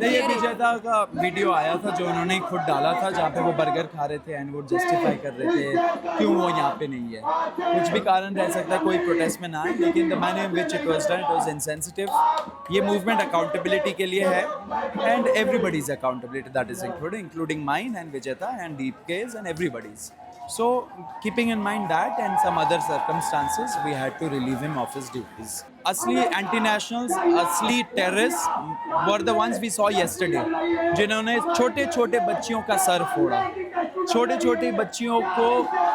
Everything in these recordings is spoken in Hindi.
ये विजेता का वीडियो आया था जो उन्होंने खुद डाला था, जहाँ पे वो बर्गर खा रहे थे एंड वो जस्टिफाई कर रहे थे क्यों वो यहाँ पे नहीं है। कुछ भी कारण रह सकता है, कोई प्रोटेस्ट में ना आए, लेकिन the manner in which it was done it was insensitive. ये मूवमेंट अकाउंटेबिलिटी के लिए है and everybody's accountability, that is including mine and Vijeta and Deepika's and everybody's. So, keeping in mind that and some other circumstances, we had to relieve him of his duties. असली anti-nationals, असली terrorists were the ones we saw yesterday, जिन्होंने छोटे छोटे बच्चियों का सर फोड़ा, छोटे छोटे बच्चियों को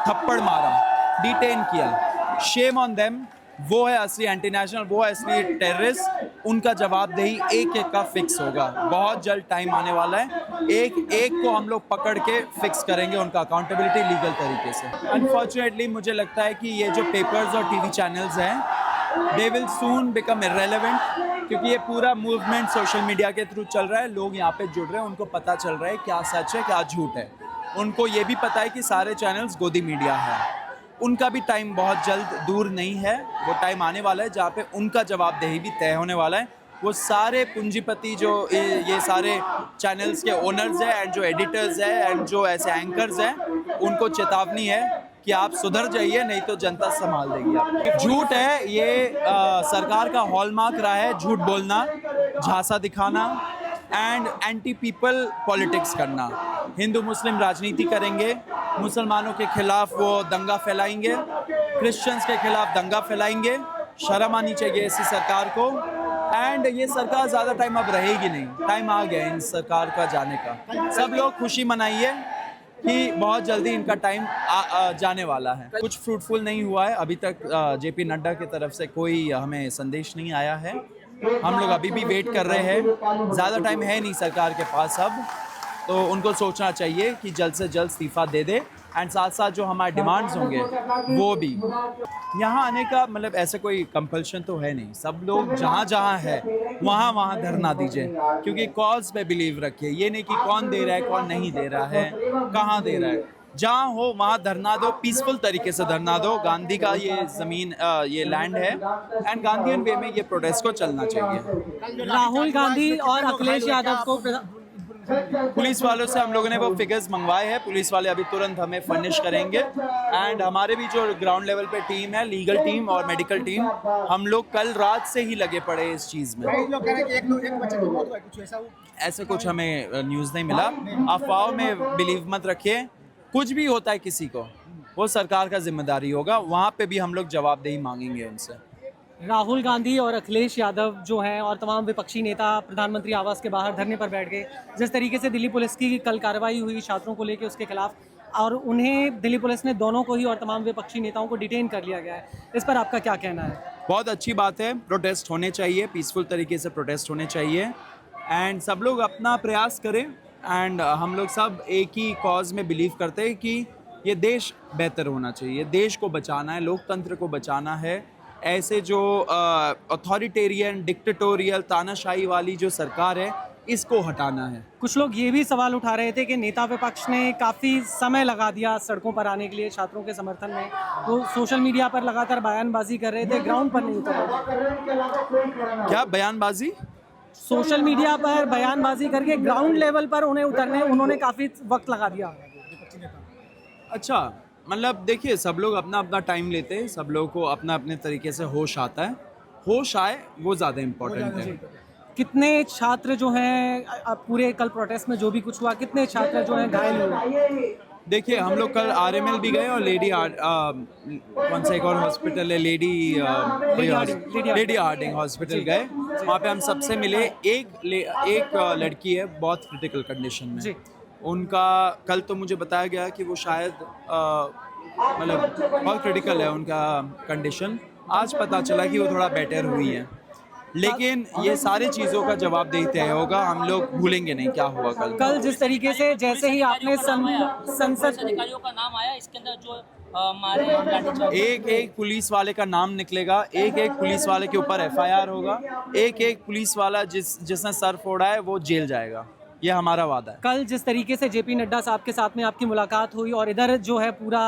थप्पड़ मारा, डिटेन किया. Shame on them. वो है असली एंटी नेशनल, वो है असली टेररिस्ट. उनका जवाबदेही एक एक का फिक्स होगा. बहुत जल्द टाइम आने वाला है, एक एक को हम लोग पकड़ के फिक्स करेंगे उनका अकाउंटेबिलिटी लीगल तरीके से. अनफॉर्चुनेटली मुझे लगता है कि ये जो पेपर्स और टीवी चैनल्स हैं they will soon become irrelevant, क्योंकि ये पूरा मूवमेंट सोशल मीडिया के थ्रू चल रहा है. लोग यहाँ पे जुड़ रहे हैं, उनको पता चल रहा है क्या सच है क्या झूठ है. उनको ये भी पता है कि सारे चैनल्स गोदी मीडिया है. उनका भी टाइम बहुत जल्द दूर नहीं है, वो टाइम आने वाला है जहाँ पे उनका जवाबदेही भी तय होने वाला है. वो सारे पूंजीपति जो ये सारे चैनल्स के ओनर्स हैं एंड जो एडिटर्स हैं एंड जो ऐसे एंकर्स हैं, उनको चेतावनी है कि आप सुधर जाइए, नहीं तो जनता संभाल देगी आप. झूठ है ये, सरकार का हॉलमार्क रहा है झूठ बोलना, झांसा दिखाना एंड एंटी पीपल पॉलिटिक्स करना. हिंदू मुस्लिम राजनीति करेंगे, मुसलमानों के खिलाफ वो दंगा फैलाएंगे, क्रिश्चियंस के खिलाफ दंगा फैलाएंगे. शर्म आनी चाहिए ऐसी सरकार को. एंड ये सरकार ज़्यादा टाइम अब रहेगी नहीं, टाइम आ गया इन सरकार का जाने का. सब लोग खुशी मनाइए कि बहुत जल्दी इनका टाइम जाने वाला है. कुछ फ्रूटफुल नहीं हुआ है अभी तक. जेपी नड्डा की तरफ से कोई हमें संदेश नहीं आया है. हम लोग अभी भी वेट कर रहे हैं. ज़्यादा टाइम है नहीं सरकार के पास अब, तो उनको सोचना चाहिए कि जल्द से जल्द इस्तीफ़ा दे दे. एंड साथ साथ जो हमारे डिमांड्स होंगे वो भी. यहाँ आने का मतलब ऐसे कोई कंपल्शन तो है नहीं. सब लोग जहाँ जहाँ है वहाँ वहाँ धरना दीजिए, क्योंकि कॉज पे बिलीव रखिए. ये नहीं कि कौन दे रहा है कौन नहीं दे रहा है, कहाँ दे रहा है. जहाँ हो वहाँ धरना दो, पीसफुल तरीके से धरना दो. गांधी का ये ज़मीन ये लैंड है एंड गांधीयन वे में ये प्रोटेस्ट को चलना चाहिए. राहुल गांधी और अखिलेश यादव को पुलिस वालों से हम लोगों ने वो फिगर्स मंगवाए हैं. पुलिस वाले अभी तुरंत हमें फर्निश करेंगे. एंड हमारे भी जो ग्राउंड लेवल पे टीम है, लीगल टीम और मेडिकल टीम, हम लोग कल रात से ही लगे पड़े इस चीज़ में. ऐसे कुछ हमें न्यूज़ नहीं मिला. अफवाहों में बिलीव मत रखिए. कुछ भी होता है किसी को, वो सरकार का जिम्मेदारी होगा. वहाँ पे भी हम लोग जवाबदेही मांगेंगे उनसे. राहुल गांधी और अखिलेश यादव जो हैं और तमाम विपक्षी नेता प्रधानमंत्री आवास के बाहर धरने पर बैठ गए. जिस तरीके से दिल्ली पुलिस की कल कार्रवाई हुई छात्रों को लेकर उसके खिलाफ, और उन्हें दिल्ली पुलिस ने दोनों को ही और तमाम विपक्षी नेताओं को डिटेन कर लिया गया है, इस पर आपका क्या कहना है? बहुत अच्छी बात है. प्रोटेस्ट होने चाहिए, पीसफुल तरीके से प्रोटेस्ट होने चाहिए. एंड सब लोग अपना प्रयास करें. एंड हम लोग सब एक ही कॉज में बिलीव करते हैं कि ये देश बेहतर होना चाहिए. देश को बचाना है, लोकतंत्र को बचाना है. ऐसे जो अथॉरिटेरियन डिक्टेटोरियल तानाशाही वाली जो सरकार है, इसको हटाना है. कुछ लोग ये भी सवाल उठा रहे थे कि नेता विपक्ष ने काफ़ी समय लगा दिया सड़कों पर आने के लिए छात्रों के समर्थन में. वो सोशल मीडिया पर लगातार बयानबाजी कर रहे थे, ग्राउंड पर नहीं उतर रहे. क्या बयानबाजी? सोशल मीडिया पर बयानबाजी करके ग्राउंड लेवल पर उन्होंने काफ़ी वक्त लगा दिया. अच्छा, मतलब देखिए, सब लोग अपना अपना टाइम लेते हैं. सब लोगों को अपना अपने तरीके से होश आता है. होश आए वो ज़्यादा इम्पोर्टेंट है. कितने छात्र जो हैं पूरे कल प्रोटेस्ट में जो भी कुछ हुआ, कितने छात्र जो हैं घायल हुए? देखिए, हम लोग कल RML भी गए और कौन सा एक और हॉस्पिटल है, लेडी हार्डिंग हॉस्पिटल गए. वहाँ पे हम सबसे मिले. एक लड़की है बहुत क्रिटिकल कंडीशन में. उनका कल तो मुझे बताया गया कि वो शायद मतलब बहुत क्रिटिकल है उनका कंडीशन. आज पता चला कि वो थोड़ा बेटर हुई है. लेकिन ये सारी चीज़ों का जवाबदेही तय होगा. हम लोग भूलेंगे नहीं क्या हुआ कल. जिस तरीके से जैसे ही आपने संसद अधिकारियों का नाम आया, इसके अंदर जो हमारे एक पुलिस वाले का नाम निकलेगा, एक पुलिस वाले के ऊपर FIR होगा. एक पुलिस वाला जिसने सर फोड़ा है वो जेल जाएगा. ये हमारा वादा है. कल जिस तरीके से JP नड्डा साहब के साथ में आपकी मुलाकात हुई और इधर जो है पूरा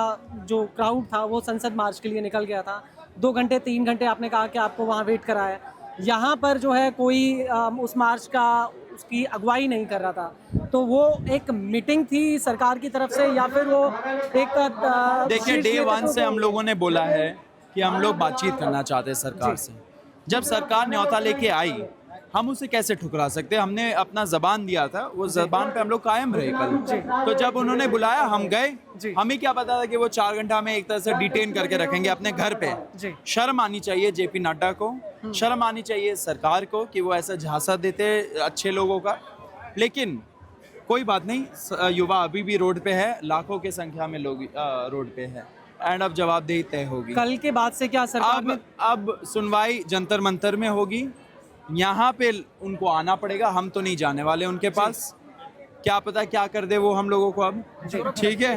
जो क्राउड था वो संसद मार्च के लिए निकल गया था. 2 घंटे 3 घंटे आपने कहा कि आपको वहाँ वेट कराया. यहाँ पर जो है कोई उस मार्च का उसकी अगुवाई नहीं कर रहा था, तो वो एक मीटिंग थी सरकार की तरफ से या फिर वो एक देखिए, डे वन से हम लोगों ने बोला है कि हम लोग बातचीत करना चाहते हैं सरकार से। जब सरकार न्योता लेके आई, हम उसे कैसे ठुकरा सकते? हमने अपना जबान दिया था, वो जबान पे हम लोग कायम रहे कल। तो जब उन्होंने बुलाया हम गए। हमें क्या पता था कि वो 4 घंटा में एक तरह से डिटेन करके रखेंगे अपने घर पे। शर्म आनी चाहिए जेपी नड्डा को, शर्म आनी चाहिए सरकार को कि वो ऐसा झांसा देते अच्छे लोगों का। लेकिन कोई बात नहीं, युवा अभी भी रोड पे है, लाखों की संख्या में लोग रोड पे है, एंड अब जवाबदेही तय होगी। कल के बाद से क्या सरकार अब सुनवाई जंतर मंतर में होगी, यहाँ पे उनको आना पड़ेगा। हम तो नहीं जाने वाले उनके पास, क्या पता क्या कर दे वो हम लोगों को अब। ठीक है,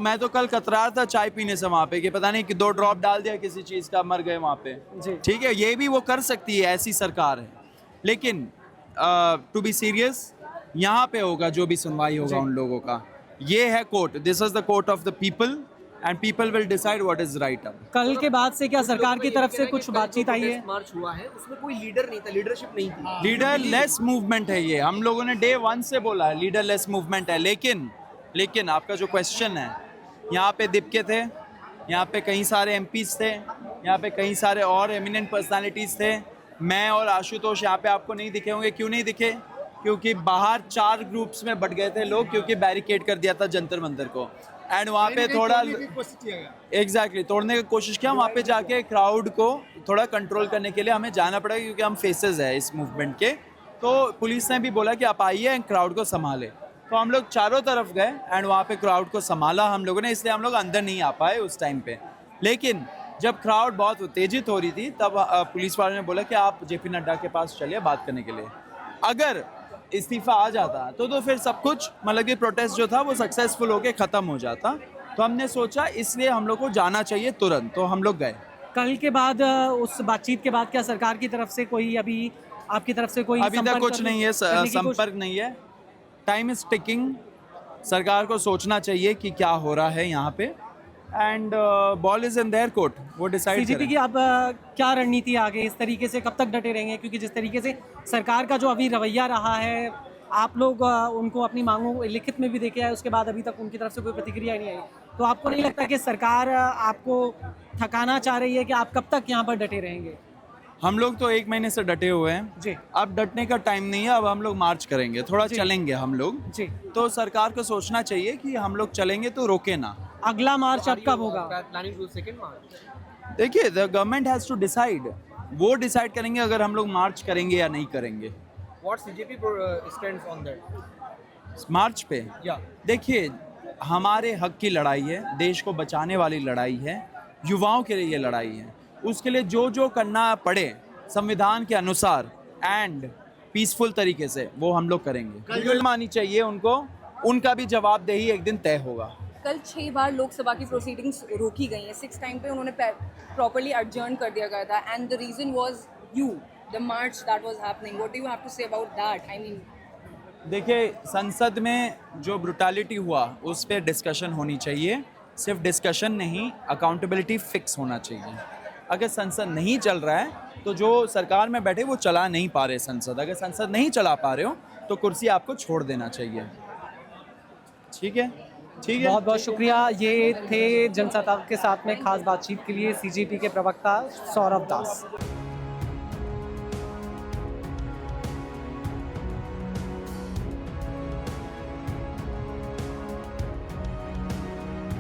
मैं तो कल कतरा था चाय पीने से वहाँ पे कि पता नहीं कि 2 ड्रॉप डाल दिया किसी चीज़ का, मर गए वहाँ पे। ठीक है, ये भी वो कर सकती है, ऐसी सरकार है। लेकिन टू बी सीरियस, यहाँ पे होगा जो भी सुनवाई होगा उन लोगों का। ये है court, this is the court of the people and people will decide what is right. अब कल के बाद से क्या सरकार की तरफ से कुछ बातचीत आई है? मार्च हुआ है, उसमें कोई लीडर नहीं था, लीडरशिप नहीं थी। लीडर लेस मूवमेंट है ये, हम लोगों ने डे 1 से बोला है लीडर लेस मूवमेंट है। लेकिन आपका जो क्वेश्चन है, यहाँ पे दीपके थे, यहाँ पे कई सारे एमपीज थे, यहाँ पे कई सारे और एमिनेंट पर्सनालिटीज थे। मैं और आशुतोष यहाँ पे आपको नहीं दिखे होंगे। क्यों नहीं दिखे? क्योंकि बाहर 4 ग्रुप्स में बट गए थे लोग, क्योंकि बैरिकेड कर दिया था जंतर मंतर को। एंड वहाँ पे थोड़ा एग्जैक्टली तोड़ने की कोशिश किया। वहाँ पे जाके क्राउड को थोड़ा कंट्रोल करने के लिए हमें जाना पड़ेगा, क्योंकि हम फेसेस है इस मूवमेंट के। तो पुलिस ने भी बोला कि आप आइए एंड क्राउड को संभाले। तो हम लोग चारों तरफ गए एंड वहाँ पे क्राउड को संभाला हम लोगों ने, इसलिए हम लोग अंदर नहीं आ पाए उस टाइम पे। लेकिन जब क्राउड बहुत उत्तेजित हो रही थी, तब पुलिस वालों ने बोला कि आप जेपी नड्डा के पास चलिए बात करने के लिए। अगर इस्तीफा आ जाता तो फिर सब कुछ मतलब कि प्रोटेस्ट जो था वो सक्सेसफुल होके ख़त्म हो जाता। तो हमने सोचा इसलिए हम लोग को जाना चाहिए तुरंत, तो हम लोग गए। कल के बाद उस बातचीत के बाद क्या सरकार की तरफ से कोई अभी आपकी तरफ से कोई अभी तक कुछ नहीं है, संपर्क नहीं है। टाइम इज टिकिंग, सरकार को सोचना चाहिए कि क्या हो रहा है यहाँ पे, and ball is in their court, वो डिसाइड सीजीपी की अब क्या रणनीति आगे, इस तरीके से कब तक डटे रहेंगे? क्योंकि जिस तरीके से सरकार का जो अभी रवैया रहा है, आप लोग उनको अपनी मांगों लिखित में भी देखे आए, उसके बाद अभी तक उनकी तरफ से कोई प्रतिक्रिया नहीं आई, तो आपको नहीं लगता कि सरकार आपको थकाना चाह रही है कि आप कब तक यहाँ पर डटे रहेंगे? हम लोग तो 1 महीने से डटे हुए हैं जी। अब डटने का टाइम नहीं है, अब हम लोग मार्च करेंगे, थोड़ा चलेंगे हम लोग जी। तो सरकार को सोचना चाहिए कि हम लोग चलेंगे तो रोके ना। अगला मार्च अब कब होगा? Planning to 2 March. देखिए, the government has to decide, वो डिसाइड करेंगे अगर हम लोग मार्च करेंगे या नहीं करेंगे। What CJP stands on that march पे या देखिए, हमारे हक की लड़ाई है, देश को बचाने वाली लड़ाई है, युवाओं के लिए ये लड़ाई है। उसके लिए जो करना पड़े संविधान के अनुसार एंड पीसफुल तरीके से वो हम लोग करेंगे। मानी चाहिए उनको, उनका भी जवाबदेही एक दिन तय होगा। कल 6 बार लोकसभा की प्रोसीडिंग्स रोकी गई हैं, 6 टाइम पे उन्होंने प्रॉपर्ली एडजर्न कर दिया गया था, and the reason was you, the march that was happening. What do you have to say about that? I mean, देखिए, संसद में जो ब्रुटैलिटी हुआ उस पर डिस्कशन होनी चाहिए, सिर्फ डिस्कशन नहीं, अकाउंटेबिलिटी फिक्स होना चाहिए। अगर संसद नहीं चल रहा है तो जो सरकार में बैठे वो चला नहीं पा रहे संसद, अगर संसद नहीं चला पा रहे हो तो कुर्सी आपको छोड़ देना चाहिए। ठीक है, ठीक है, बहुत बहुत शुक्रिया। ये थे जनसत्ता के साथ में खास बातचीत के लिए सीजीपी के प्रवक्ता सौरभ दास।